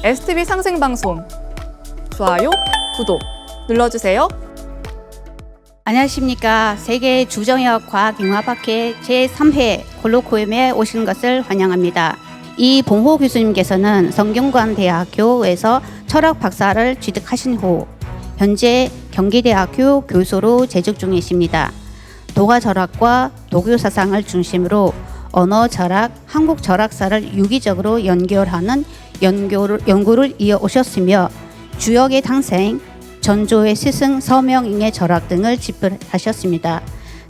STV 상생방송 좋아요, 구독 눌러주세요. 안녕하십니까. 세계 주정역 과학융합학회 제3회 콜로퀴움에 오신 것을 환영합니다. 이봉호 교수님께서는 성균관대학교에서 철학 박사를 취득하신 후 현재 경기대학교 교수로 재직 중이십니다. 도가철학과 도교사상을 중심으로 언어철학, 한국철학사를 유기적으로 연결하는 연구를 이어오셨으며 주역의 탄생, 전조의 스승 서명인의 절학 등을 집필하셨습니다.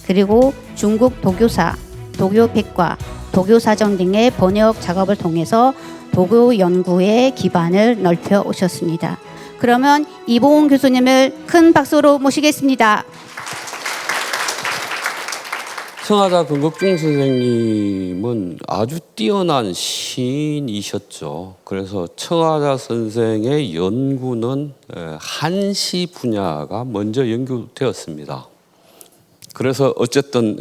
그리고 중국 도교사, 도교백과, 도교사전 등의 번역 작업을 통해서 도교 연구의 기반을 넓혀 오셨습니다. 그러면 이봉훈 교수님을 큰 박수로 모시겠습니다. 청하자 근급중 선생님은 아주 뛰어난 시인이셨죠. 그래서 청하자 선생의 연구는 한시 분야가 먼저 연구되었습니다. 그래서 어쨌든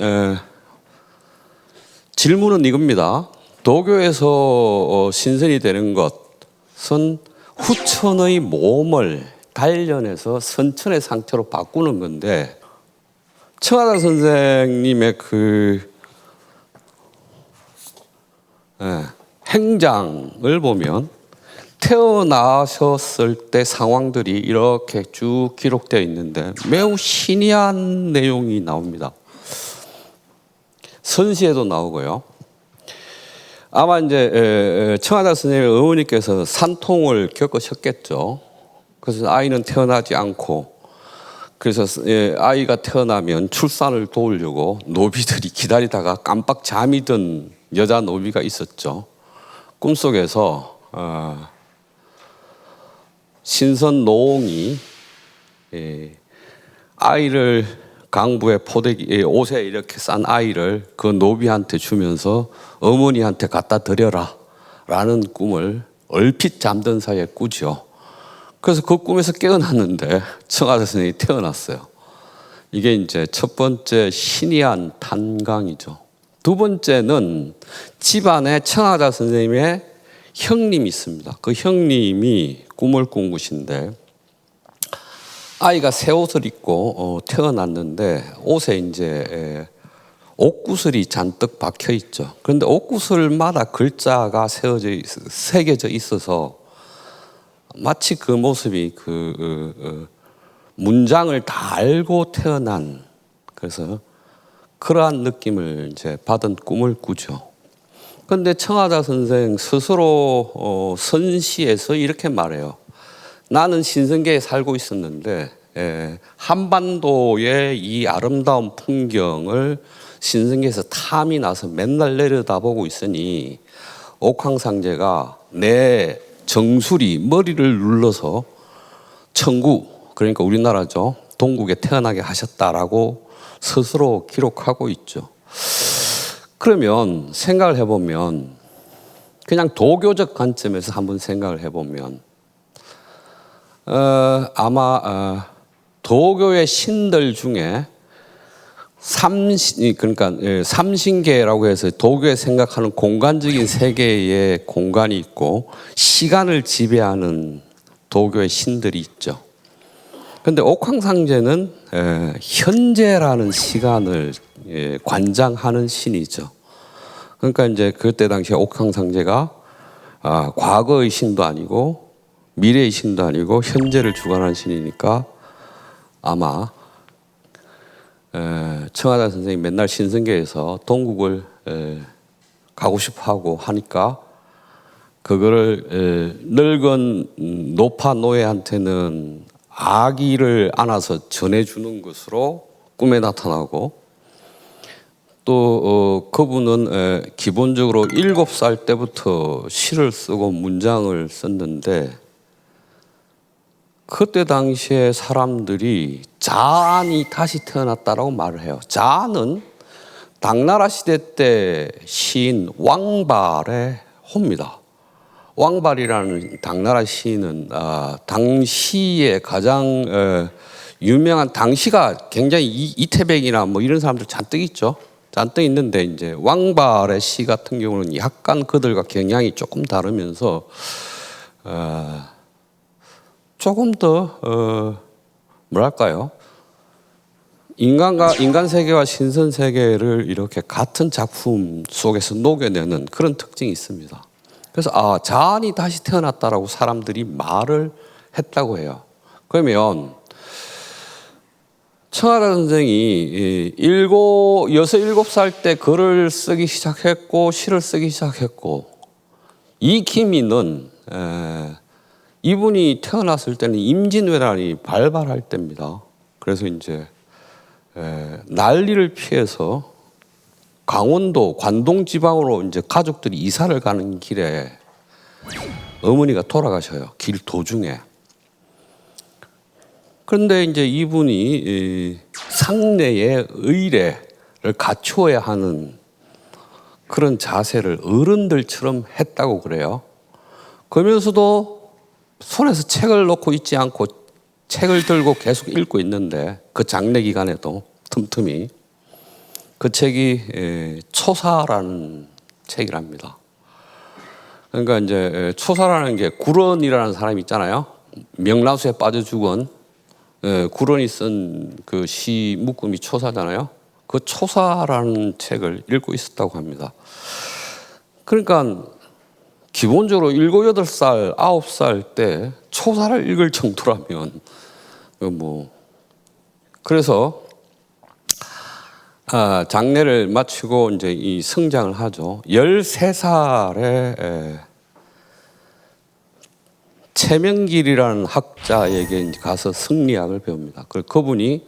질문은 이겁니다. 도교에서 신선이 되는 것은 후천의 몸을 단련해서 선천의 상태로 바꾸는 건데, 청하자 선생님의 행장을 보면 태어나셨을 때 상황들이 이렇게 쭉 기록되어 있는데 매우 신이한 내용이 나옵니다. 선시에도 나오고요. 아마 이제 청하자 선생님의 어머니께서 산통을 겪으셨겠죠. 그래서 아이는 태어나지 않고, 그래서 아이가 태어나면 출산을 도우려고 노비들이 기다리다가 깜빡 잠이 든 여자 노비가 있었죠. 꿈속에서 신선 노옹이 아이를 강부에 포대기 옷에 이렇게 싼 아이를 그 노비한테 주면서 어머니한테 갖다 드려라 라는 꿈을 얼핏 잠든 사이에 꾸죠. 그래서 그 꿈에서 깨어났는데 청하자 선생님이 태어났어요. 이게 이제 첫 번째 신이한 탄광이죠. 두 번째는 집안에 청하자 선생님의 형님이 있습니다. 그 형님이 꿈을 꾼 것인데, 아이가 새 옷을 입고 태어났는데 옷에 이제 옷구슬이 잔뜩 박혀 있죠. 그런데 옷구슬마다 글자가 새겨져 있어서 마치 그 모습이 문장을 다 알고 태어난, 그래서 그러한 느낌을 이제 받은 꿈을 꾸죠. 그런데 청하자 선생 스스로 선시에서 이렇게 말해요. 나는 신성계에 살고 있었는데 한반도의 이 아름다운 풍경을 신성계에서 탐이 나서 맨날 내려다보고 있으니 옥황상제가 내 정수리 머리를 눌러서 청구, 그러니까 우리나라죠, 동국에 태어나게 하셨다라고 스스로 기록하고 있죠. 그러면 생각을 해보면, 그냥 도교적 관점에서 한번 생각을 해보면 아마 도교의 신들 중에 삼신계라고 해서 도교에 생각하는 공간적인 세계의 공간이 있고 시간을 지배하는 도교의 신들이 있죠. 그런데 옥황상제는 현재라는 시간을 관장하는 신이죠. 그러니까 이제 그때 당시에 옥황상제가 과거의 신도 아니고 미래의 신도 아니고 현재를 주관하는 신이니까 아마 청하자 선생님이 맨날 신성계에서 동국을 가고 싶어하고 하니까 그거를 늙은 노파 노예한테는 아기를 안아서 전해주는 것으로 꿈에 나타나고, 또 그분은 기본적으로 7살 때부터 시를 쓰고 문장을 썼는데, 그때 당시에 사람들이 자안이 다시 태어났다라고 말을 해요. 자안은 당나라 시대 때 시인 왕발의 호입니다. 왕발이라는 당나라 시인은 당시에 가장 유명한, 당시가 굉장히 이태백이나 뭐 이런 사람들 잔뜩 있죠. 잔뜩 있는데 이제 왕발의 시 같은 경우는 약간 그들과 경향이 조금 다르면서 조금 더 뭐랄까요? 인간 세계와 신선 세계를 이렇게 같은 작품 속에서 녹여내는 그런 특징이 있습니다. 그래서 자안이 다시 태어났다라고 사람들이 말을 했다고 해요. 그러면 청하다 선생이 6-7살 때 글을 쓰기 시작했고 시를 쓰기 시작했고 이 기미는 이분이 태어났을 때는 임진왜란이 발발할 때입니다. 그래서 이제 난리를 피해서 강원도 관동 지방으로 이제 가족들이 이사를 가는 길에 어머니가 돌아가셔요. 길 도중에. 그런데 이제 이분이 상례의 의례를 갖추어야 하는 그런 자세를 어른들처럼 했다고 그래요. 그러면서도 손에서 책을 놓고 있지 않고 책을 들고 계속 읽고 있는데 그 장례 기간에도 틈틈이 그 책이 초사라는 책이랍니다. 그러니까 이제 초사라는 게 구런이라는 사람이 있잖아요. 명나수에 빠져 죽은 구런이 쓴 그 시 묶음이 초사잖아요. 그 초사라는 책을 읽고 있었다고 합니다. 그러니까 기본적으로 7, 8살, 9살 때 초사를 읽을 정도라면 그래서 장례를 마치고 이제 이 성장을 하죠. 13살에 최명길이라는 학자에게 가서 성리학을 배웁니다. 그분이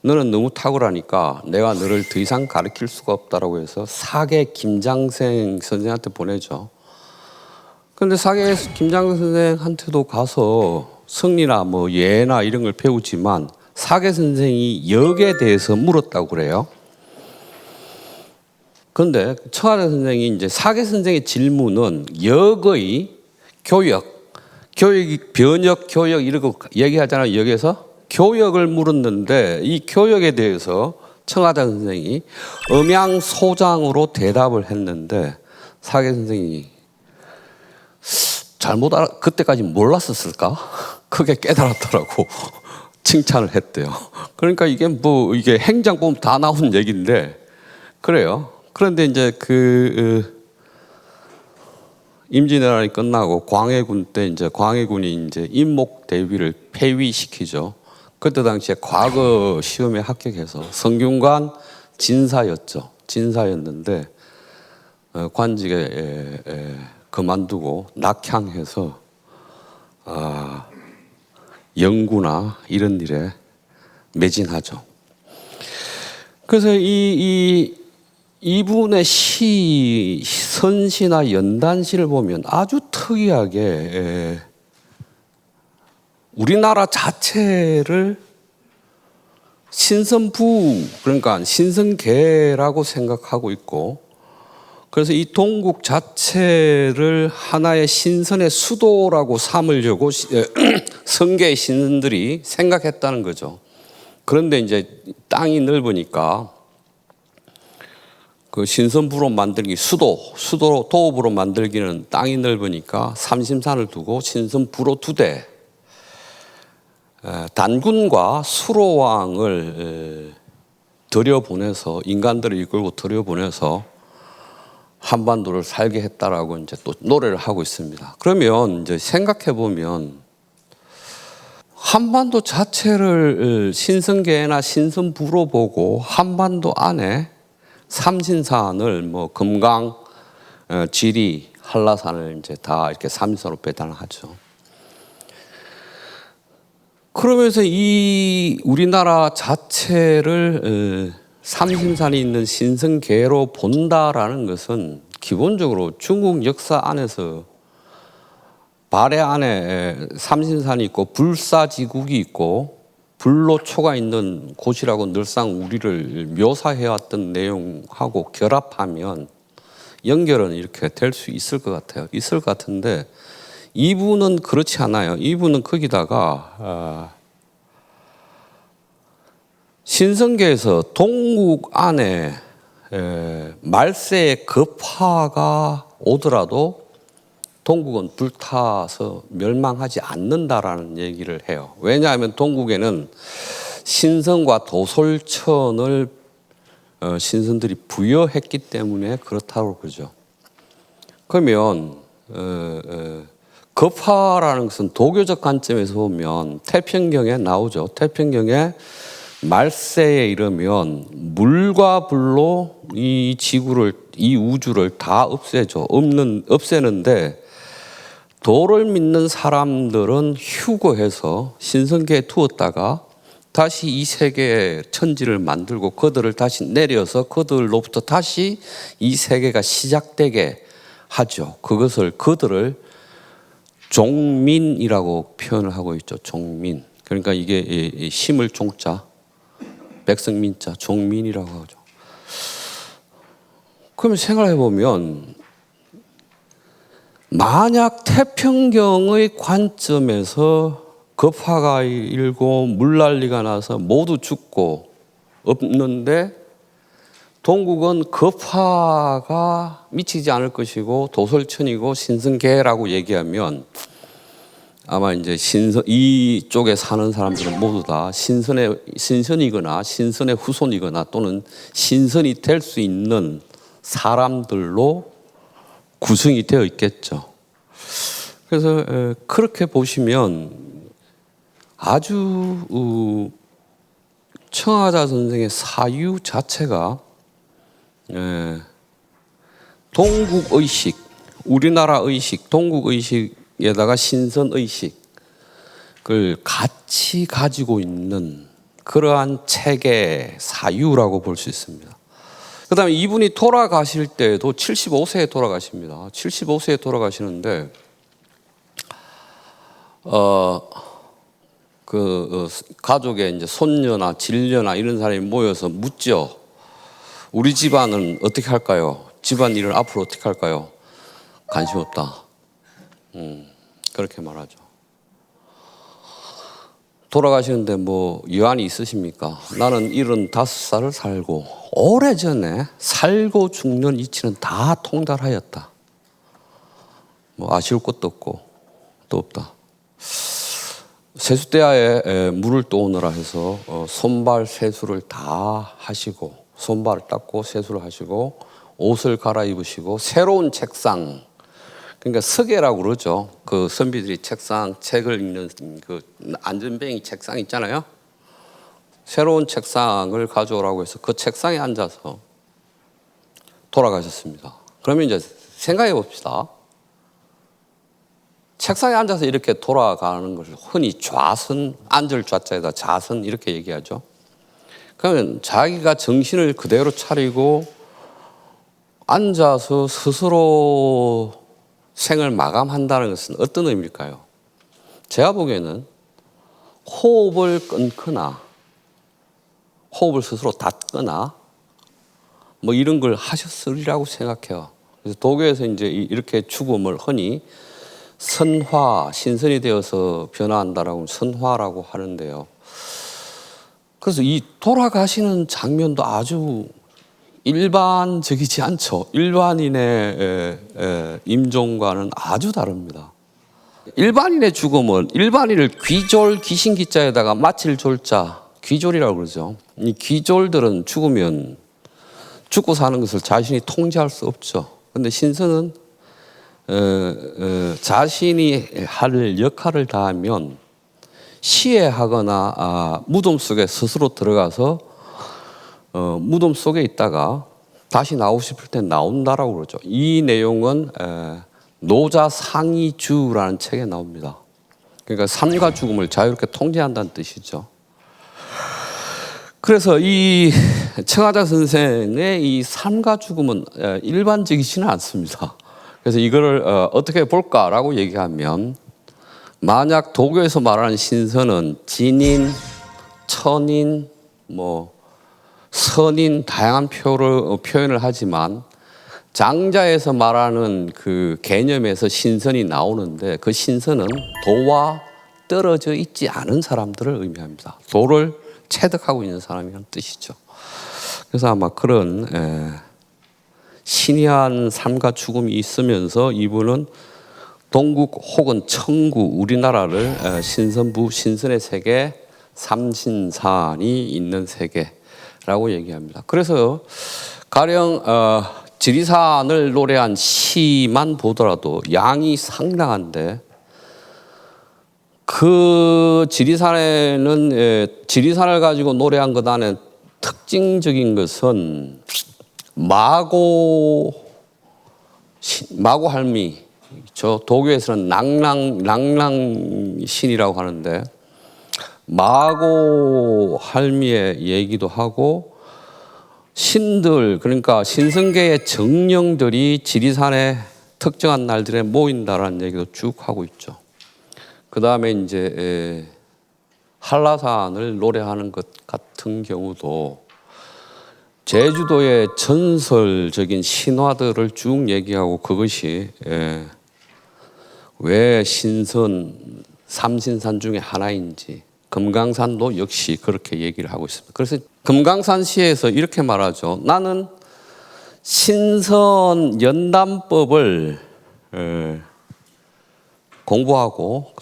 너는 너무 탁월하니까 내가 너를 더 이상 가르칠 수가 없다라고 해서 사계 김장생 선생한테 보내죠. 그런데 사계 김장생 선생한테도 가서 성리나 뭐 예나 이런 걸 배우지만 사계 선생이 역에 대해서 물었다고 그래요. 그런데 청하대 선생이 이제 사계 선생의 질문은 역의 교역, 변역, 교역 이러고 얘기하잖아요. 여기에서 교역을 물었는데 이 교역에 대해서 청하대 선생이 음양소장으로 대답을 했는데 사계 선생이 그때까지 몰랐었을까? 그게 깨달았더라고. 칭찬을 했대요. 그러니까 이게 이게 행장 보면 다 나온 얘기인데 그래요. 그런데 이제 임진왜란이 끝나고 광해군 때 이제 광해군이 이제 임목대위를 폐위시키죠. 그때 당시에 과거 시험에 합격해서 성균관 진사였죠. 진사였는데 관직에 그만두고 낙향해서 연구나 이런 일에 매진하죠. 그래서 이분의 시, 선시나 연단시를 보면 아주 특이하게 우리나라 자체를 신선부, 그러니까 신선계라고 생각하고 있고, 그래서 이 동국 자체를 하나의 신선의 수도라고 삼으려고 성계의 신선들이 생각했다는 거죠. 그런데 이제 땅이 넓으니까 그 신선부로 만들기, 수도 도읍으로 만들기는 땅이 넓으니까 삼심산을 두고 신선부로 2대, 단군과 수로왕을 들여보내서 인간들을 이끌고 들여보내서 한반도를 살게 했다라고 이제 또 노래를 하고 있습니다. 그러면 이제 생각해 보면 한반도 자체를 신선계나 신선부로 보고 한반도 안에 삼신산을 뭐 금강, 지리, 한라산을 이제 다 이렇게 삼신산으로 배단을 하죠. 그러면서 이 우리나라 자체를 삼신산이 있는 신선계로 본다라는 것은 기본적으로 중국 역사 안에서 발해 안에 삼신산이 있고 불사지국이 있고 불로초가 있는 곳이라고 늘상 우리를 묘사해왔던 내용하고 결합하면 연결은 이렇게 될 수 있을 것 같아요. 있을 것 같은데 이분은 그렇지 않아요. 이분은 거기다가 신선계에서 동국 안에 말세의 급화가 오더라도 동국은 불타서 멸망하지 않는다라는 얘기를 해요. 왜냐하면 동국에는 신선과 도솔천을 신선들이 부여했기 때문에 그렇다고 그러죠. 그러면 급화라는 것은 도교적 관점에서 보면 태평경에 나오죠. 태평경에 말세에 이르면 물과 불로 이 지구를, 이 우주를 다 없애는데 도를 믿는 사람들은 휴거해서 신성계에 두었다가 다시 이 세계의 천지를 만들고 그들을 다시 내려서 그들로부터 다시 이 세계가 시작되게 하죠. 그들을 종민이라고 표현을 하고 있죠. 종민. 그러니까 이게 심을 종자, 백성민자, 종민이라고 하죠. 그러면 생각해 보면 만약 태평경의 관점에서 급화가 일고 물난리가 나서 모두 죽고 없는데 동국은 급화가 미치지 않을 것이고 도솔천이고 신성계라고 얘기하면 아마 이제 이쪽에 사는 사람들은 모두 다 신선이거나 신선의 후손이거나 또는 신선이 될 수 있는 사람들로 구성이 되어 있겠죠. 그래서 그렇게 보시면 아주 청하자 선생의 사유 자체가 동국의식, 우리나라 의식, 동국의식에다가 신선의식을 같이 가지고 있는 그러한 체계 사유라고 볼 수 있습니다. 그 다음에 이분이 돌아가실 때도 75세에 돌아가십니다. 75세에 돌아가시는데 가족의 이제 손녀나 진녀나 이런 사람이 모여서 묻죠. 우리 집안은 어떻게 할까요? 집안 일을 앞으로 어떻게 할까요? 관심 없다. 그렇게 말하죠. 돌아가시는데 뭐 여한이 있으십니까? 나는 75살을 살고 오래전에 살고 죽는 이치는 다 통달하였다. 뭐 아쉬울 것도 없고 또 없다. 세숫대야에 물을 떠오느라 해서 손발 세수를 다 하시고 손발을 닦고 세수를 하시고 옷을 갈아입으시고 새로운 책상, 그러니까 서계라고 그러죠. 그 선비들이 책을 읽는 그 안전뱅이 책상 있잖아요. 새로운 책상을 가져오라고 해서 그 책상에 앉아서 돌아가셨습니다. 그러면 이제 생각해 봅시다. 책상에 앉아서 이렇게 돌아가는 것을 흔히 좌선, 앉을 좌자에다 좌선 이렇게 얘기하죠. 그러면 자기가 정신을 그대로 차리고 앉아서 스스로 생을 마감한다는 것은 어떤 의미일까요? 제가 보기에는 호흡을 끊거나 호흡을 스스로 닫거나 뭐 이런 걸 하셨으리라고 생각해요. 그래서 도교에서 이제 이렇게 죽음을 흔히 선화, 신선이 되어서 변화한다라고 선화라고 하는데요. 그래서 이 돌아가시는 장면도 아주 일반적이지 않죠. 일반인의 임종과는 아주 다릅니다. 일반인의 죽음은 일반인을 귀졸 귀신기자에다가 마칠 졸자 귀졸이라고 그러죠. 이 귀졸들은 죽으면 죽고 사는 것을 자신이 통제할 수 없죠. 그런데 신선은 자신이 할 역할을 다하면 시해하거나 무덤 속에 스스로 들어가서 무덤 속에 있다가 다시 나오고 싶을 때 나온다라고 그러죠. 이 내용은 노자상이주라는 책에 나옵니다. 그러니까 삶과 죽음을 자유롭게 통제한다는 뜻이죠. 그래서 이 청하자 선생의 이 삶과 죽음은 일반적이지는 않습니다. 그래서 이거를 어떻게 볼까라고 얘기하면 만약 도교에서 말하는 신선은 진인, 천인, 뭐 선인 다양한 표현을 하지만 장자에서 말하는 그 개념에서 신선이 나오는데 그 신선은 도와 떨어져 있지 않은 사람들을 의미합니다. 도를 체득하고 있는 사람이라는 뜻이죠. 그래서 아마 그런 신이한 삶과 죽음이 있으면서 이분은 동국 혹은 청구 우리나라를 신선부 신선의 세계 삼신산이 있는 세계라고 얘기합니다. 그래서 가령 지리산을 노래한 시만 보더라도 양이 상당한데 그 지리산에는 지리산을 가지고 노래한 것 안에 특징적인 것은 마고 할미, 저 도교에서는 낭랑신이라고 하는데 마고 할미의 얘기도 하고 신들 그러니까 신성계의 정령들이 지리산에 특정한 날들에 모인다라는 얘기도 쭉 하고 있죠. 그 다음에 이제 한라산을 노래하는 것 같은 경우도 제주도의 전설적인 신화들을 쭉 얘기하고 그것이 왜 신선 삼신산 중에 하나인지 금강산도 역시 그렇게 얘기를 하고 있습니다. 그래서 금강산시에서 이렇게 말하죠. 나는 신선 연담법을 공부하고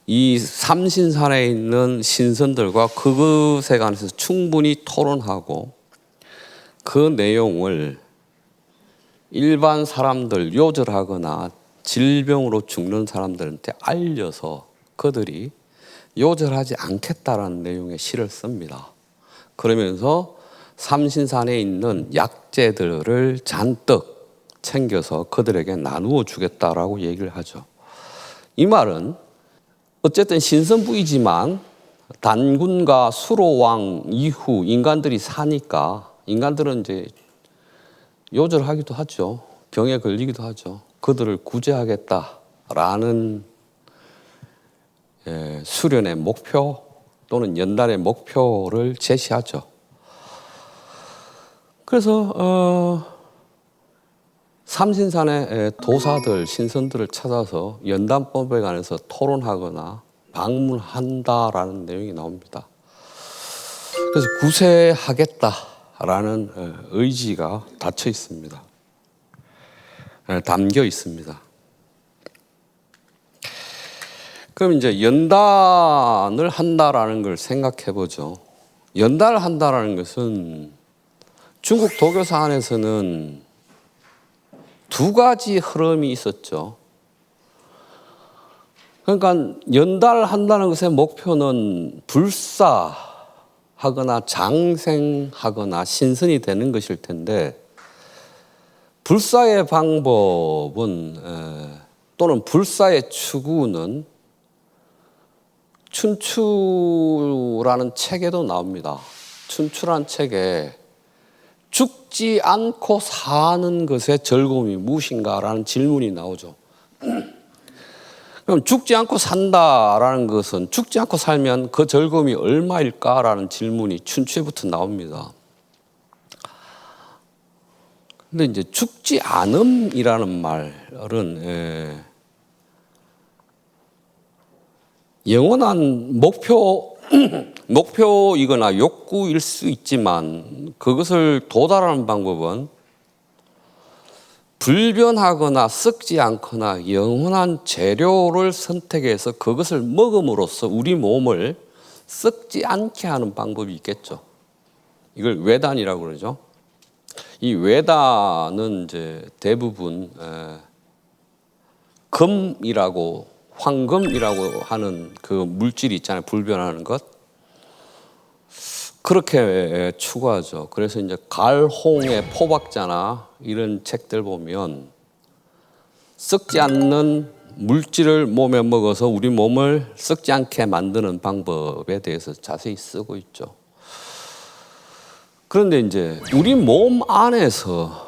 이 삼신산에 있는 신선들과 그것에 관해서 충분히 토론하고 그 내용을 일반 사람들 요절하거나 질병으로 죽는 사람들한테 알려서 그들이 요절하지 않겠다라는 내용의 시를 씁니다. 그러면서 삼신산에 있는 약재들을 잔뜩 챙겨서 그들에게 나누어 주겠다라고 얘기를 하죠. 이 말은 어쨌든 신선부이지만 단군과 수로왕 이후 인간들이 사니까 인간들은 이제 요절하기도 하죠. 병에 걸리기도 하죠. 그들을 구제하겠다라는 수련의 목표 또는 연단의 목표를 제시하죠. 그래서 삼신산의 도사들, 신선들을 찾아서 연단법에 관해서 토론하거나 방문한다라는 내용이 나옵니다. 그래서 구세하겠다라는 의지가 닫혀 있습니다. 담겨 있습니다. 그럼 이제 연단을 한다라는 걸 생각해 보죠. 연단을 한다라는 것은 중국 도교사 안에서는 두 가지 흐름이 있었죠. 그러니까 연단을 한다는 것의 목표는 불사하거나 장생하거나 신선이 되는 것일 텐데 불사의 방법은 또는 불사의 추구는 춘추라는 책에도 나옵니다. 춘추라는 책에 죽지 않고 사는 것의 즐거움이 무엇인가라는 질문이 나오죠. 그럼 죽지 않고 산다라는 것은 죽지 않고 살면 그 즐거움이 얼마일까라는 질문이 춘추에부터 나옵니다. 근데 이제 죽지 않음이라는 말은 영원한 목표이거나 욕구일 수 있지만 그것을 도달하는 방법은 불변하거나 썩지 않거나 영원한 재료를 선택해서 그것을 먹음으로써 우리 몸을 썩지 않게 하는 방법이 있겠죠. 이걸 외단이라고 그러죠. 이 외단은 이제 대부분 금이라고 황금이라고 하는 그 물질이 있잖아요. 불변하는 것. 그렇게 추구하죠. 그래서 이제 갈홍의 포박자나 이런 책들 보면 썩지 않는 물질을 몸에 먹어서 우리 몸을 썩지 않게 만드는 방법에 대해서 자세히 쓰고 있죠. 그런데 이제 우리 몸 안에서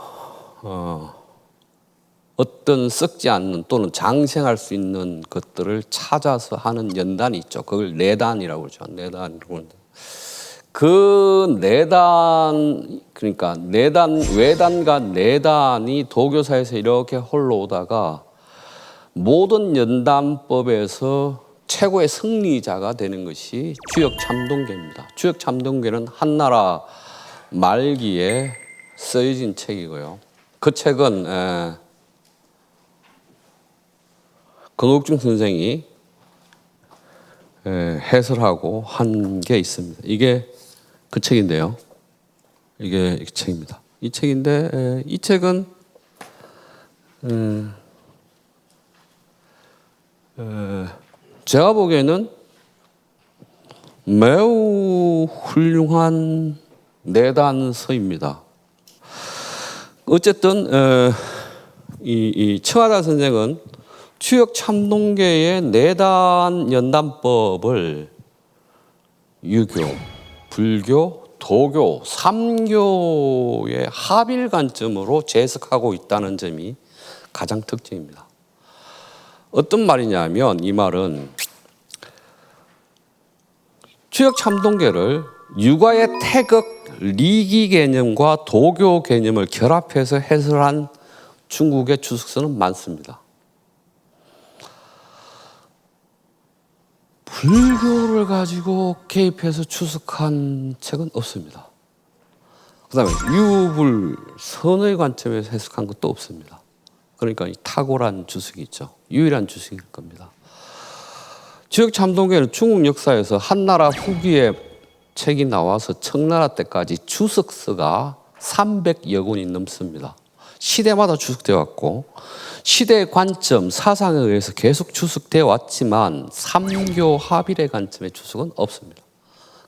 어떤 썩지 않는 또는 장생할 수 있는 것들을 찾아서 하는 연단이 있죠. 그걸 내단이라고 그러죠. 내단이라고. 그 내단, 그러니까 내단, 외단과 내단이 도교사에서 이렇게 흘러오다가 모든 연단법에서 최고의 승리자가 되는 것이 주역참동계입니다. 주역참동계는 한나라 말기에 쓰여진 책이고요. 그 책은 권옥중 선생이 해설하고 한 게 있습니다. 이게 그 책인데요. 이게 이 책입니다. 이 책인데 이 책은 제가 보기에는 매우 훌륭한 내단서입니다. 어쨌든 이 청하다 선생은 추역 참동계의 내단 연단법을 유교, 불교, 도교, 삼교의 합일 관점으로 재해석하고 있다는 점이 가장 특징입니다. 어떤 말이냐면 이 말은 추역 참동계를 육아의 태극, 리기 개념과 도교 개념을 결합해서 해설한 중국의 주석서는 많습니다. 불교를 가지고 개입해서 추석한 책은 없습니다. 그 다음에 유불, 선의 관점에서 해석한 것도 없습니다. 그러니까 이 탁월한 주석이 있죠. 유일한 주석일 겁니다. 추역 참동계는 중국 역사에서 한나라 후기에 책이 나와서 청나라 때까지 주석서가 300여 권이 넘습니다. 시대마다 주석되어 왔고 시대의 관점, 사상에 의해서 계속 주석되어 왔지만 삼교 합일의 관점의 주석은 없습니다.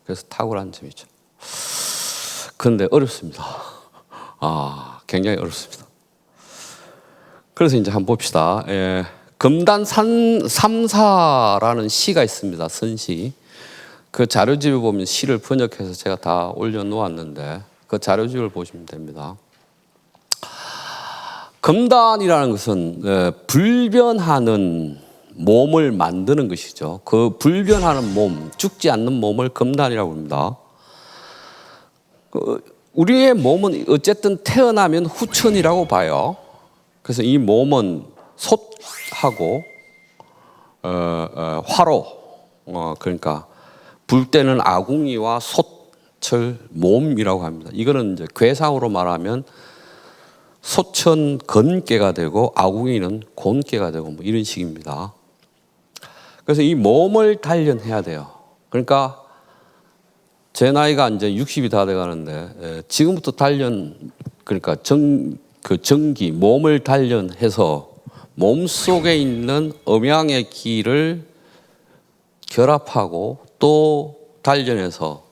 그래서 탁월한 점이죠. 그런데 어렵습니다. 굉장히 어렵습니다. 그래서 이제 한번 봅시다. 금단 삼사라는 시가 있습니다. 선시. 그 자료집을 보면 시를 번역해서 제가 다 올려놓았는데 그 자료집을 보시면 됩니다. 금단이라는 것은 불변하는 몸을 만드는 것이죠. 그 불변하는 몸, 죽지 않는 몸을 금단이라고 합니다. 우리의 몸은 어쨌든 태어나면 후천이라고 봐요. 그래서 이 몸은 솥하고 화로, 그러니까 불 때는 아궁이와 솥을 몸이라고 합니다. 이거는 이제 괴상으로 말하면 솥은 건깨가 되고 아궁이는 곤깨가 되고 뭐 이런 식입니다. 그래서 이 몸을 단련해야 돼요. 그러니까 제 나이가 이제 60이 다 돼가는데 지금부터 그러니까 전기 몸을 단련해서 몸 속에 있는 음양의 기를 결합하고 또 단련해서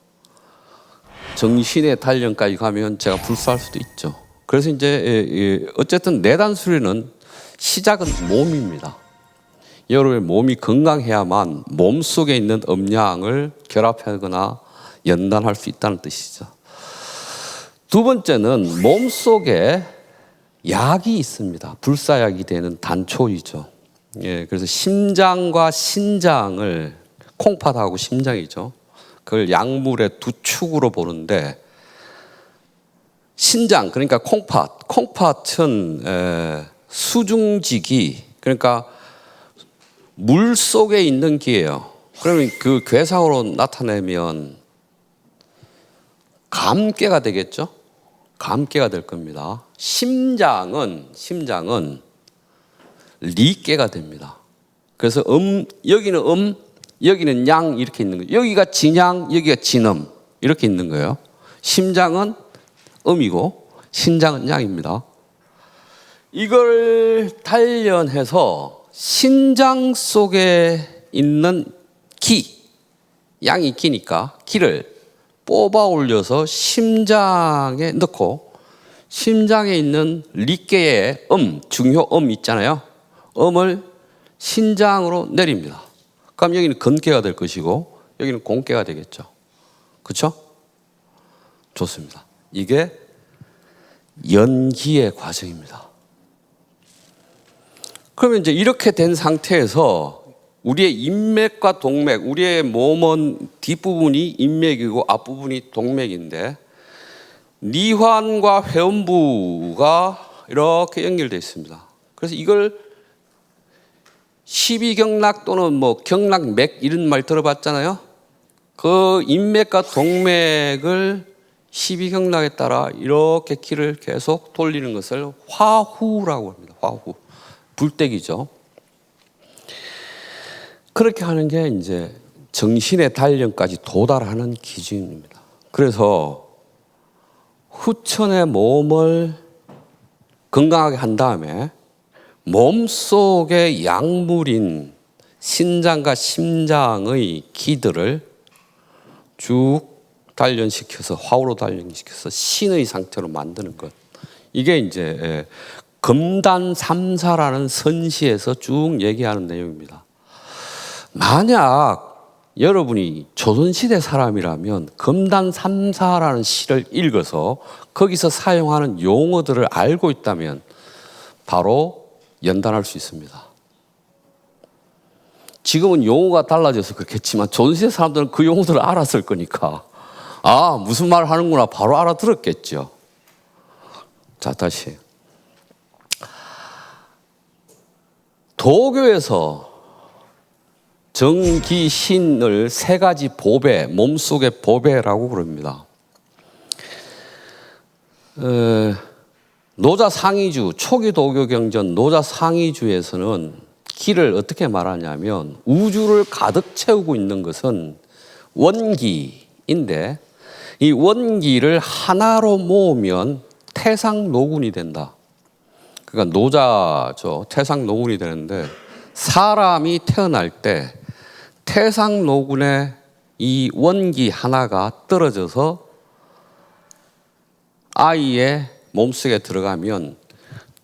정신의 단련까지 가면 제가 불사할 수도 있죠. 그래서 이제 어쨌든 내단 수련은 시작은 몸입니다. 여러분의 몸이 건강해야만 몸 속에 있는 음양을 결합하거나 연단할 수 있다는 뜻이죠. 두 번째는 몸 속에 약이 있습니다. 불사약이 되는 단초이죠. 그래서 심장과 신장을 콩팥하고 심장이죠. 그걸 약물의 두 축으로 보는데 신장 그러니까 콩팥은 수중지기 그러니까 물 속에 있는 기예요. 그러면 그 괴상으로 나타내면 감깨가 되겠죠. 감깨가 될 겁니다. 심장은 리깨가 됩니다. 그래서 여기는 여기는 양 이렇게 있는 거예요. 여기가 진양, 여기가 진음 이렇게 있는 거예요. 심장은 음이고 신장은 양입니다. 이걸 단련해서 신장 속에 있는 기, 양이 기니까 기를 뽑아 올려서 심장에 넣고 심장에 있는 리깨의 중요 있잖아요. 음을 신장으로 내립니다. 그럼 여기는 건깨가 될 것이고 여기는 곤깨가 되겠죠. 그렇죠? 좋습니다. 이게 연기의 과정입니다. 그러면 이제 이렇게 된 상태에서 우리의 인맥과 동맥, 우리의 몸은 뒷부분이 인맥이고 앞부분이 동맥인데 니환과 회음부가 이렇게 연결되어 있습니다. 그래서 이걸 12경락 또는 뭐 경락맥 이런 말 들어봤잖아요. 그 인맥과 동맥을 12경락에 따라 이렇게 기를 계속 돌리는 것을 화후라고 합니다. 화후. 불떼기죠. 그렇게 하는 게 이제 정신의 단련까지 도달하는 기준입니다. 그래서 후천의 몸을 건강하게 한 다음에 몸속의 약물인 신장과 심장의 기들을 쭉 단련시켜서 화우로 단련시켜서 신의 상태로 만드는 것. 이게 이제 금단 삼사라는 선시에서 쭉 얘기하는 내용입니다. 만약 여러분이 조선시대 사람이라면 금단 삼사라는 시를 읽어서 거기서 사용하는 용어들을 알고 있다면 바로 연단할 수 있습니다. 지금은 용어가 달라져서 그렇겠지만 조선시대 사람들은 그 용어들을 알았을 거니까 아, 무슨 말 하는구나 바로 알아들었겠죠. 자, 다시. 도교에서 정기신을 세 가지 보배, 몸속의 보배라고 그럽니다. 노자상이주, 초기 도교 경전 노자상이주에서는 기를 어떻게 말하냐면 우주를 가득 채우고 있는 것은 원기인데 이 원기를 하나로 모으면 태상노군이 된다. 그러니까 노자죠. 태상노군이 되는데 사람이 태어날 때 태상노군의 이 원기 하나가 떨어져서 아이의 몸속에 들어가면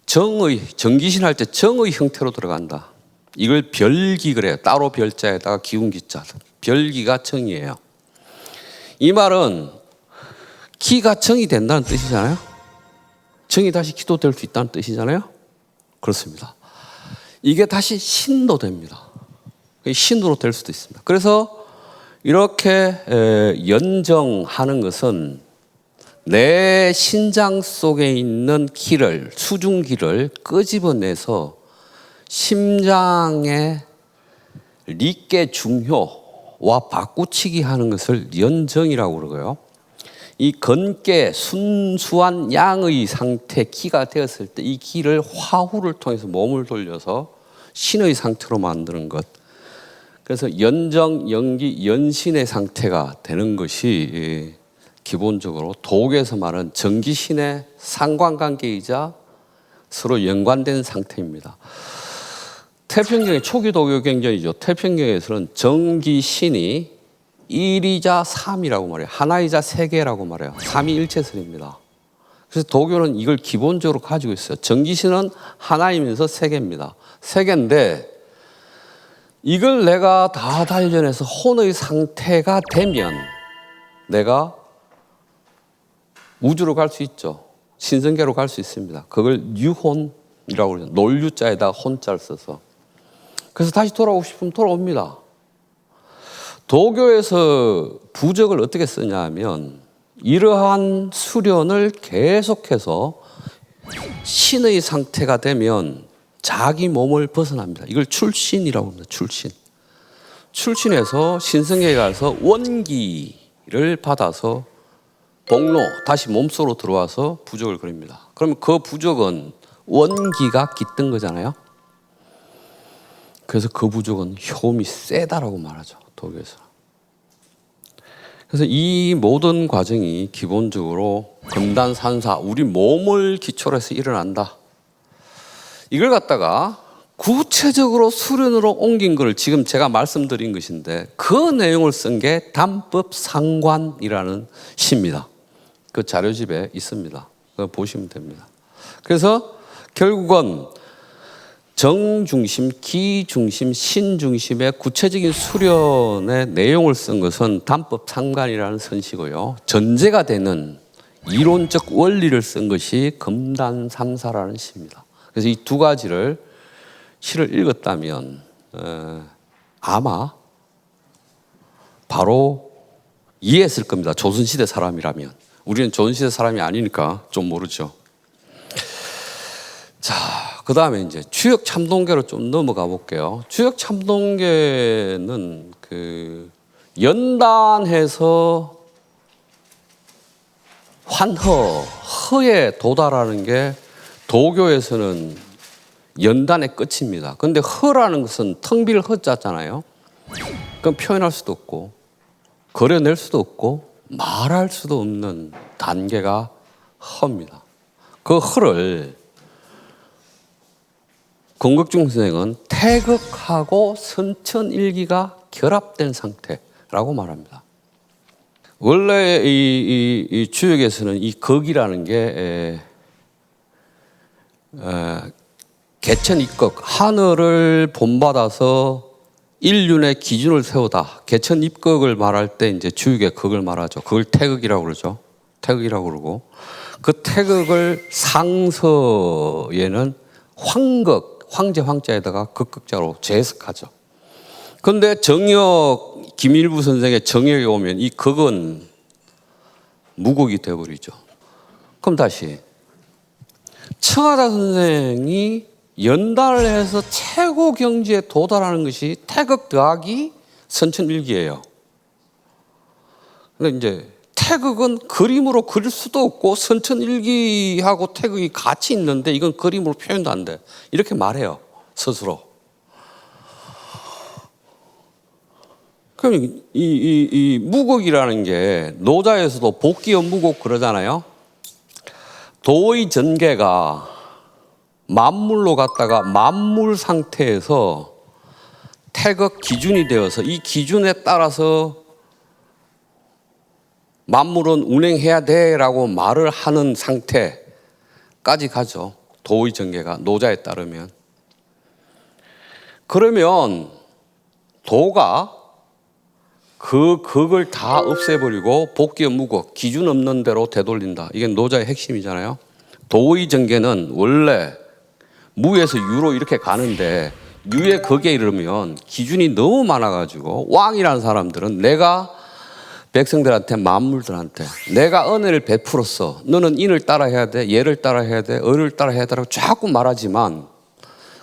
정기신 할 때 정의 형태로 들어간다. 이걸 별기 그래요. 따로 별자에다가 기운기자. 별기가 정이에요. 이 말은 기가 정이 된다는 뜻이잖아요. 정이 다시 기도 될 수 있다는 뜻이잖아요. 그렇습니다. 이게 다시 신도 됩니다. 신으로 될 수도 있습니다. 그래서 이렇게 연정하는 것은 내 신장 속에 있는 기를, 수중기를 끄집어내서 심장의 리께 중효와 바꾸치기 하는 것을 연정이라고 그러고요. 이 건깨 순수한 양의 상태 기가 되었을 때 이 기를 화후를 통해서 몸을 돌려서 신의 상태로 만드는 것. 그래서 연정, 연기, 연신의 상태가 되는 것이 기본적으로 도교에서 말하는 정기신의 상관관계이자 서로 연관된 상태입니다. 태평경의 초기 도교 경전이죠. 태평경에서는 정기신이 1이자 3이라고 말해요. 하나이자 세계라고 말해요. 삼위일체설입니다. 그래서 도교는 이걸 기본적으로 가지고 있어요. 정기신은 하나이면서 세계입니다. 세계인데 이걸 내가 다 단련해서 혼의 상태가 되면 내가 우주로 갈 수 있죠. 신성계로 갈 수 있습니다. 그걸 유혼이라고 그러죠. 놀유자에다가 혼자를 써서. 그래서 다시 돌아오고 싶으면 돌아옵니다. 도교에서 부적을 어떻게 쓰냐 하면 이러한 수련을 계속해서 신의 상태가 되면 자기 몸을 벗어납니다. 이걸 출신이라고 합니다. 출신. 출신해서 신성계에 가서 원기를 받아서 복로, 다시 몸속으로 들어와서 부적을 그립니다. 그러면 그 부적은 원기가 깃든 거잖아요. 그래서 그 부적은 효험이 세다라고 말하죠. 도교에서. 그래서 이 모든 과정이 기본적으로 금단산사, 우리 몸을 기초로 해서 일어난다. 이걸 갖다가 구체적으로 수련으로 옮긴 걸 지금 제가 말씀드린 것인데 그 내용을 쓴 게 담법상관이라는 시입니다. 그 자료집에 있습니다. 그거 보시면 됩니다. 그래서 결국은 정중심, 기중심, 신중심의 구체적인 수련의 내용을 쓴 것은 담법상관이라는 선시고요. 전제가 되는 이론적 원리를 쓴 것이 금단삼사라는 시입니다. 그래서 이 두 가지를 시를 읽었다면 아마 바로 이해했을 겁니다. 조선시대 사람이라면. 우리는 조선시대 사람이 아니니까 좀 모르죠. 자, 그 다음에 이제 주역 참동계로 좀 넘어가 볼게요. 주역 참동계는 그 연단해서 허에 도달하는 게 도교에서는 연단의 끝입니다. 그런데 허라는 것은 텅 빌 허자잖아요. 그건 표현할 수도 없고 그려낼 수도 없고 말할 수도 없는 단계가 허입니다. 그 허를 권극중 선생은 태극하고 선천일기가 결합된 상태라고 말합니다. 원래 이 주역에서는 이 극이라는 게 개천입극, 하늘을 본받아서 인륜의 기준을 세우다. 개천입극을 말할 때 이제 주역의 극을 말하죠. 그걸 태극이라고 그러죠. 태극이라고 그러고 그 태극을 상서에는 황극, 황제 황자에다가 극극자로 재해석하죠. 그런데 정역 김일부 선생의 정역에 오면 이 극은 무극이 되어버리죠. 그럼 다시 청하자 선생이 연단을 해서 최고 경지에 도달하는 것이 태극 더하기 선천일기예요. 근데 이제 태극은 그림으로 그릴 수도 없고 선천일기하고 태극이 같이 있는데 이건 그림으로 표현도 안 돼. 이렇게 말해요. 스스로. 그럼 이 무극이라는 게 노자에서도 복기어 무극 그러잖아요. 도의 전개가 만물로 갔다가 만물 상태에서 태극 기준이 되어서 이 기준에 따라서 만물은 운행해야 돼라고 말을 하는 상태까지 가죠. 도의 전개가 노자에 따르면. 그러면 도가 그 극을 다 없애버리고 복기어 무극, 기준 없는 대로 되돌린다. 이게 노자의 핵심이잖아요. 도의 전개는 원래 무에서 유로 이렇게 가는데 유의 극에 이르면 기준이 너무 많아가지고 왕이라는 사람들은 내가 백성들한테 만물들한테 내가 은혜를 베풀었어. 너는 인을 따라해야 돼. 예를 따라해야 돼. 의를 따라해야 돼라고 자꾸 말하지만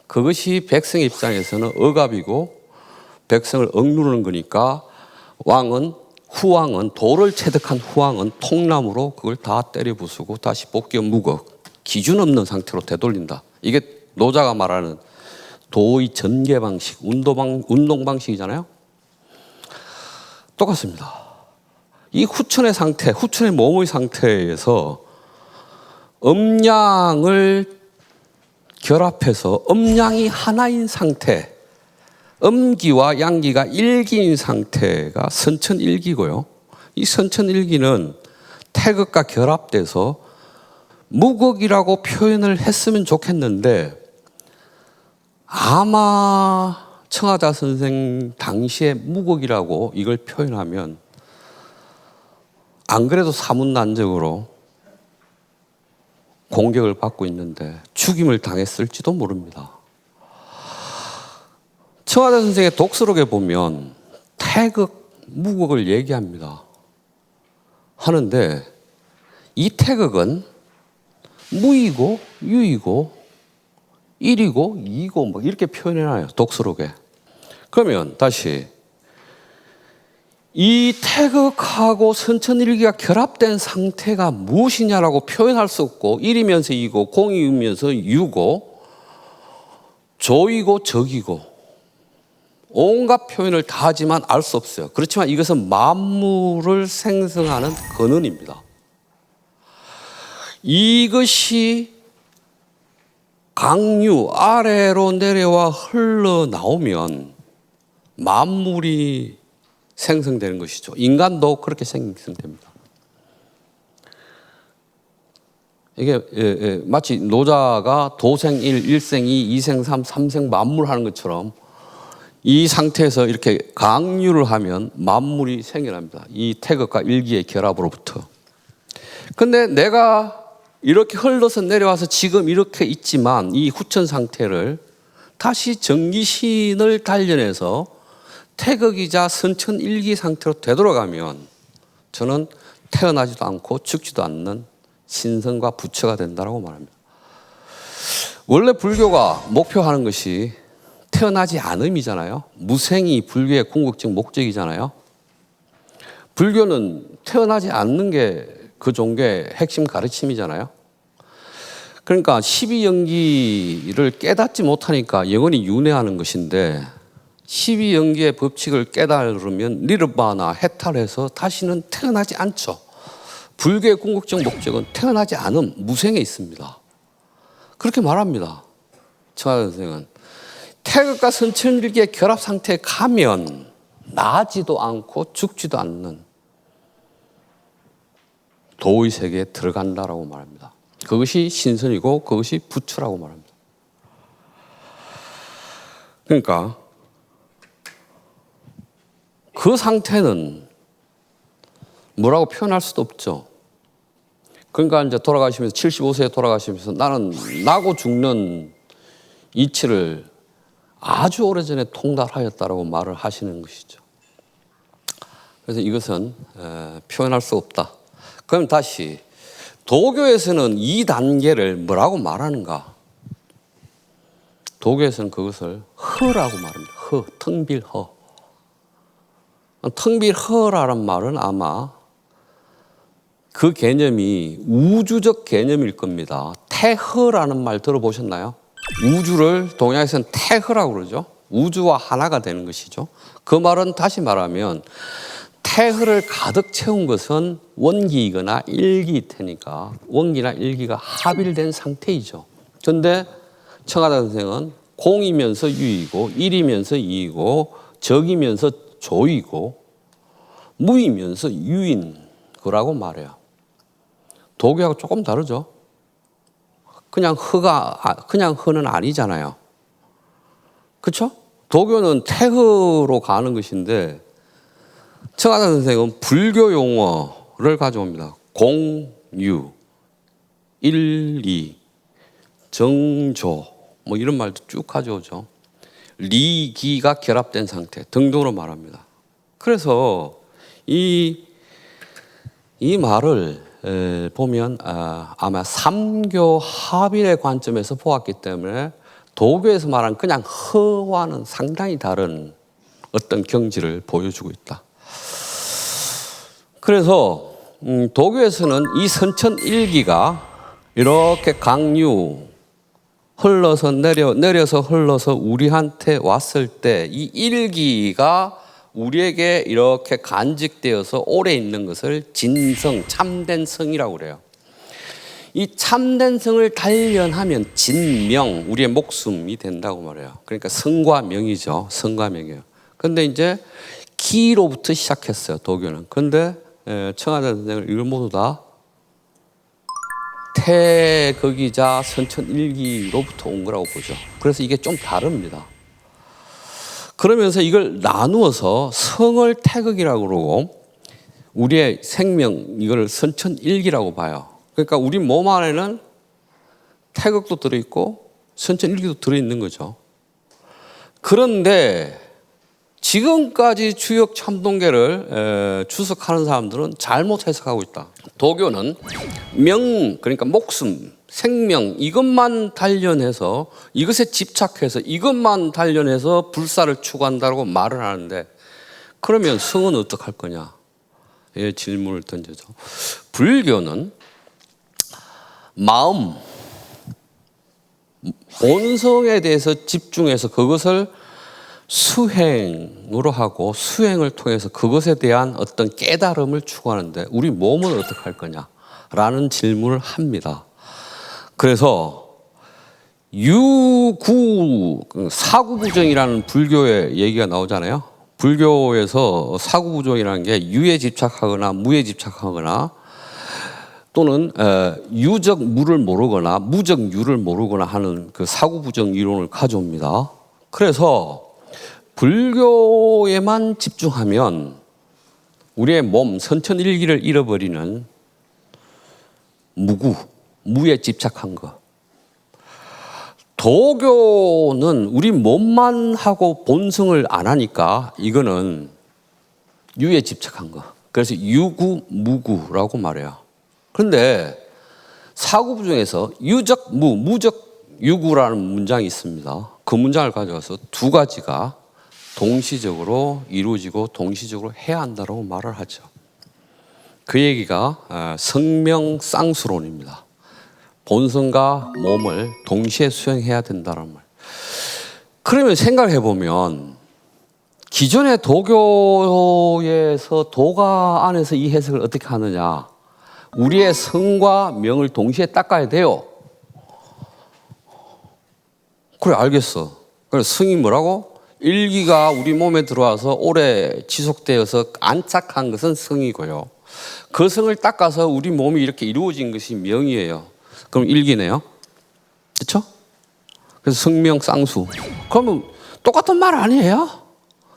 그것이 백성의 입장에서는 억압이고 백성을 억누르는 거니까 후왕은 도를 체득한 후왕은 통나무로 그걸 다 때려 부수고 다시 복기어 무극, 기준 없는 상태로 되돌린다. 이게 노자가 말하는 도의 전개 방식, 운동 방식이잖아요. 똑같습니다. 이 후천의 상태, 후천의 몸의 상태에서 음양을 결합해서 음양이 하나인 상태, 음기와 양기가 일기인 상태가 선천일기고요. 이 선천일기는 태극과 결합돼서 무극이라고 표현을 했으면 좋겠는데 아마 청하자 선생 당시에 무극이라고 이걸 표현하면 안 그래도 사문난적으로 공격을 받고 있는데 죽임을 당했을지도 모릅니다. 청하자 선생의 독서록에 보면 태극, 무극을 얘기합니다. 하는데 이 태극은 무이고 유이고 일이고 이고 막 이렇게 표현해놔요. 독서록에. 그러면 다시 이 태극하고 선천일기가 결합된 상태가 무엇이냐라고 표현할 수 없고 일이면서 이고 공이면서 유고 조이고 적이고 온갖 표현을 다 하지만 알 수 없어요. 그렇지만 이것은 만물을 생성하는 근원입니다. 이것이 강류 아래로 내려와 흘러나오면 만물이 생성되는 것이죠. 인간도 그렇게 생성됩니다. 이게 마치 노자가 도생 1, 일생 2, 이생 3, 삼생 만물 하는 것처럼 이 상태에서 이렇게 강류를 하면 만물이 생겨납니다. 이 태극과 일기의 결합으로부터. 근데 내가 이렇게 흘러서 내려와서 지금 이렇게 있지만 이 후천 상태를 다시 정기신을 단련해서 태극이자 선천일기 상태로 되돌아가면 저는 태어나지도 않고 죽지도 않는 신성과 부처가 된다고 말합니다. 원래 불교가 목표하는 것이 태어나지 않음이잖아요. 무생이 불교의 궁극적 목적이잖아요. 불교는 태어나지 않는 게 그 종교의 핵심 가르침이잖아요. 그러니까 12연기를 깨닫지 못하니까 영원히 윤회하는 것인데 십이연계의 법칙을 깨달으면 니르바나 해탈해서 다시는 태어나지 않죠. 불교의 궁극적 목적은 태어나지 않음, 무생에 있습니다. 그렇게 말합니다. 청하자 선생은 태극과 선천일기의 결합 상태에 가면 나지도 않고 죽지도 않는 도의 세계에 들어간다라고 말합니다. 그것이 신선이고 그것이 부처라고 말합니다. 그러니까 그 상태는 뭐라고 표현할 수도 없죠. 그러니까 이제 돌아가시면서 75세에 돌아가시면서 나는 나고 죽는 이치를 아주 오래전에 통달하였다라고 말을 하시는 것이죠. 그래서 이것은 표현할 수 없다. 그럼 다시 도교에서는 이 단계를 뭐라고 말하는가? 도교에서는 그것을 허라고 말합니다. 허, 텅빌허. 텅빌허라는 말은 아마 그 개념이 우주적 개념일 겁니다. 태허라는 말 들어보셨나요? 우주를 동양에서는 태허라고 그러죠. 우주와 하나가 되는 것이죠. 그 말은 다시 말하면 태허를 가득 채운 것은 원기이거나 일기일 테니까 원기나 일기가 합일된 상태이죠. 그런데 청하자 선생은 공이면서 유이고 일이면서 이이고 적이면서 조이고 무이면서 유인 거라고 말해요. 도교하고 조금 다르죠. 그냥 허는 아니잖아요. 그렇죠? 도교는 태허로 가는 것인데 청하자 선생은 불교 용어를 가져옵니다. 공유, 일리, 정조 뭐 이런 말도 쭉 가져오죠. 리기가 결합된 상태 등등으로 말합니다. 그래서 이 말을 보면 아마 삼교 합일의 관점에서 보았기 때문에 도교에서 말한 그냥 허와는 상당히 다른 어떤 경지를 보여주고 있다. 그래서 도교에서는 이 선천일기가 이렇게 강류 흘러서 내려서 흘러서 우리한테 왔을 때 이 일기가 우리에게 이렇게 간직되어서 오래 있는 것을 진성, 참된 성이라고 그래요. 이 참된 성을 단련하면 진명, 우리의 목숨이 된다고 말해요. 그러니까 성과 명이죠. 성과 명이에요. 그런데 이제 기로부터 시작했어요, 도교는. 그런데 청하자 선생은 이걸 모두 다 태극이자 선천일기로부터 온 거라고 보죠. 그래서 이게 좀 다릅니다. 그러면서 이걸 나누어서 성을 태극이라고 그러고 우리의 생명 이걸 선천일기라고 봐요. 그러니까 우리 몸 안에는 태극도 들어있고 선천일기도 들어있는 거죠. 그런데 지금까지 주역 참동계를 주석하는 사람들은 잘못 해석하고 있다. 도교는 명, 그러니까 목숨, 생명 이것만 단련해서 이것에 집착해서 이것만 단련해서 불사를 추구한다고 말을 하는데 그러면 성은 어떡할 거냐? 예, 질문을 던져죠. 불교는 마음, 본성에 대해서 집중해서 그것을 수행으로 하고 수행을 통해서 그것에 대한 어떤 깨달음을 추구하는데 우리 몸은 어떻게 할 거냐라는 질문을 합니다. 그래서 사구부정이라는 불교의 얘기가 나오잖아요. 불교에서 사구부정이라는 게 유에 집착하거나 무에 집착하거나 또는 유적 무를 모르거나 무적 유를 모르거나 하는 그 사구부정 이론을 가져옵니다. 그래서 불교에만 집중하면 우리의 몸 선천일기를 잃어버리는 무에 집착한 것. 도교는 우리 몸만 하고 본성을 안 하니까 이거는 유에 집착한 것. 그래서 유구, 무구라고 말해요. 그런데 사구부정에서 유적, 무적, 유구라는 문장이 있습니다. 그 문장을 가져와서 두 가지가 동시적으로 이루어지고 동시적으로 해야 한다고 말을 하죠. 그 얘기가 성명쌍수론입니다. 본성과 몸을 동시에 수행해야 된다는 말. 그러면 생각해 보면 기존의 도교에서 도가 안에서 이 해석을 어떻게 하느냐. 우리의 성과 명을 동시에 닦아야 돼요. 그래, 알겠어. 그래서 성이 뭐라고? 일기가 우리 몸에 들어와서 오래 지속되어서 안착한 것은 성이고요. 그 성을 닦아서 우리 몸이 이렇게 이루어진 것이 명이에요. 그럼 일기네요. 그렇죠? 그래서 성명 쌍수. 그러면 똑같은 말 아니에요?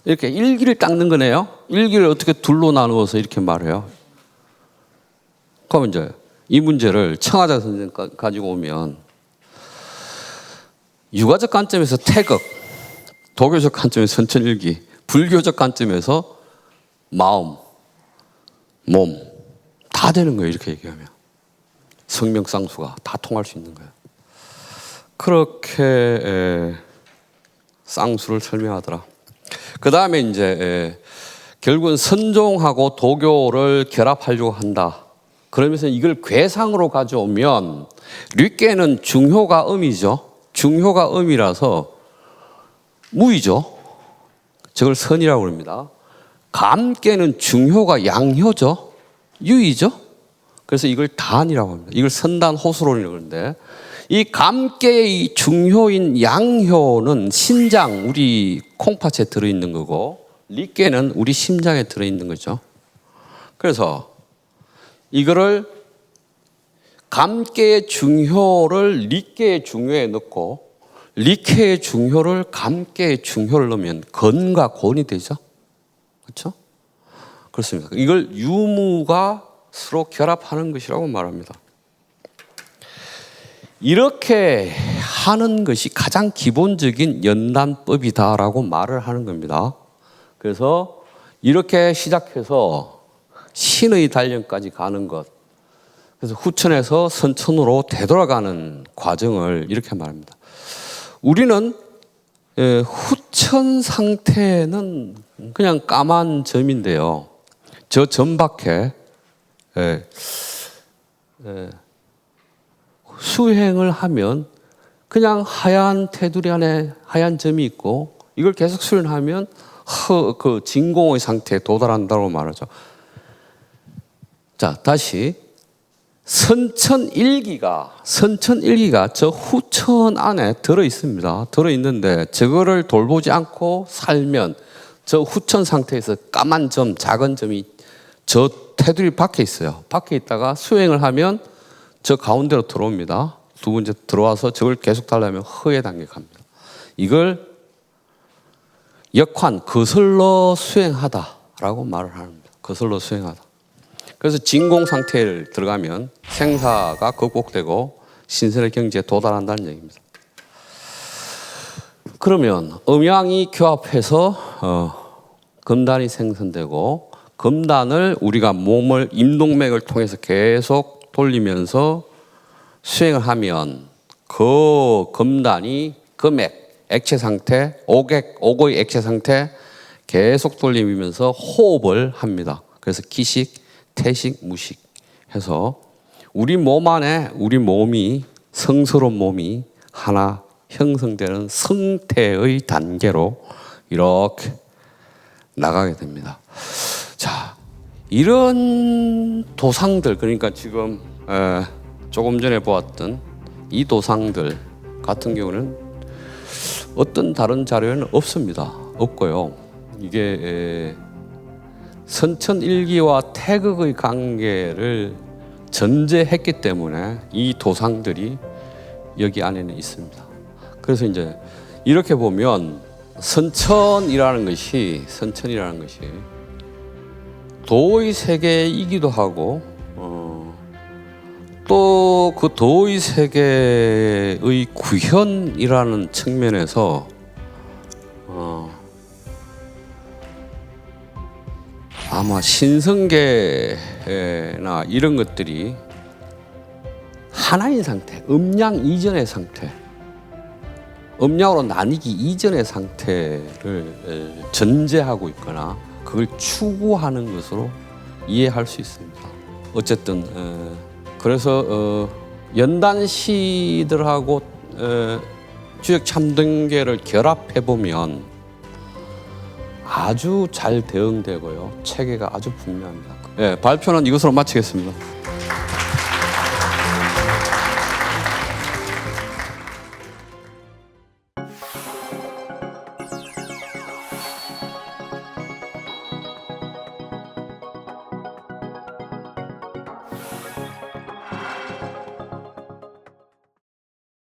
이렇게 일기를 닦는 거네요. 일기를 어떻게 둘로 나누어서 이렇게 말해요? 그럼 이제 이 문제를 청하자 선생 가지고 오면 유가적 관점에서 태극, 도교적 관점에서 선천일기, 불교적 관점에서 마음, 몸 다 되는 거예요. 이렇게 얘기하면 성명쌍수가 다 통할 수 있는 거예요. 그렇게 쌍수를 설명하더라. 그 다음에 이제 결국은 선종하고 도교를 결합하려고 한다. 그러면서 이걸 괴상으로 가져오면 류께는 중효가 음이죠. 중효가 음이라서 무이죠. 저걸 선이라고 합니다. 감께는 중효가 양효죠. 유이죠. 그래서 이걸 단이라고 합니다. 이걸 선단 호수론이라고 하는데 이 감께의 중효인 양효는 신장, 우리 콩팥에 들어있는 거고 리께는 우리 심장에 들어있는 거죠. 그래서 이거를 감께의 중효를 리께의 중효에 넣고 리께의 중효를 감께의 중효를 넣으면 건과 곤이 되죠. 그렇죠? 그렇습니다. 이걸 유무가 서로 결합하는 것이라고 말합니다. 이렇게 하는 것이 가장 기본적인 연단법이다라고 말을 하는 겁니다. 그래서 이렇게 시작해서 신의 단련까지 가는 것, 그래서 후천에서 선천으로 되돌아가는 과정을 이렇게 말합니다. 우리는 후천 상태는 그냥 까만 점인데요. 저 점밖에 수행을 하면 그냥 하얀 테두리 안에 하얀 점이 있고 이걸 계속 수행하면 그 진공의 상태에 도달한다고 말하죠. 자, 다시 선천일기가 저 후천 안에 들어 있습니다. 들어 있는데 저거를 돌보지 않고 살면 저 후천 상태에서 까만 점, 작은 점이 저 테두리 밖에 있어요. 밖에 있다가 수행을 하면 저 가운데로 들어옵니다. 두 번째 들어와서 저걸 계속 달라면 허에 단계 갑니다. 이걸 역환, 거슬러 수행하다라고 말을 합니다. 거슬러 수행하다. 그래서 진공 상태에 들어가면 생사가 극복되고 신선의 경지에 도달한다는 얘기입니다. 그러면 음양이 교합해서 금단이 생성되고 금단을 우리가 몸을 임동맥을 통해서 계속 돌리면서 수행을 하면 그 금단이 금액, 액체 상태, 옥의 액체 상태 계속 돌리면서 호흡을 합니다. 그래서 기식, 태식, 무식 해서 우리 몸 안에 우리 몸이 성스러운 몸이 하나 형성되는 성태의 단계로 이렇게 나가게 됩니다. 자, 이런 도상들, 그러니까 지금 조금 전에 보았던 이 도상들 같은 경우는 어떤 다른 자료에는 없습니다. 없고요. 이게 선천일기와 태극의 관계를 전제했기 때문에 이 도상들이 여기 안에는 있습니다. 그래서 이제 이렇게 보면 선천이라는 것이 도의 세계이기도 하고 또 그 도의 세계의 구현이라는 측면에서 아마 신성계나 이런 것들이 하나인 상태, 음양 이전의 상태, 음양으로 나뉘기 이전의 상태를 전제하고 있거나 그걸 추구하는 것으로 이해할 수 있습니다. 어쨌든 그래서 연단시들하고 주역 참등계를 결합해 보면 아주 잘 대응되고요. 체계가 아주 분명합니다. 예, 발표는 이것으로 마치겠습니다.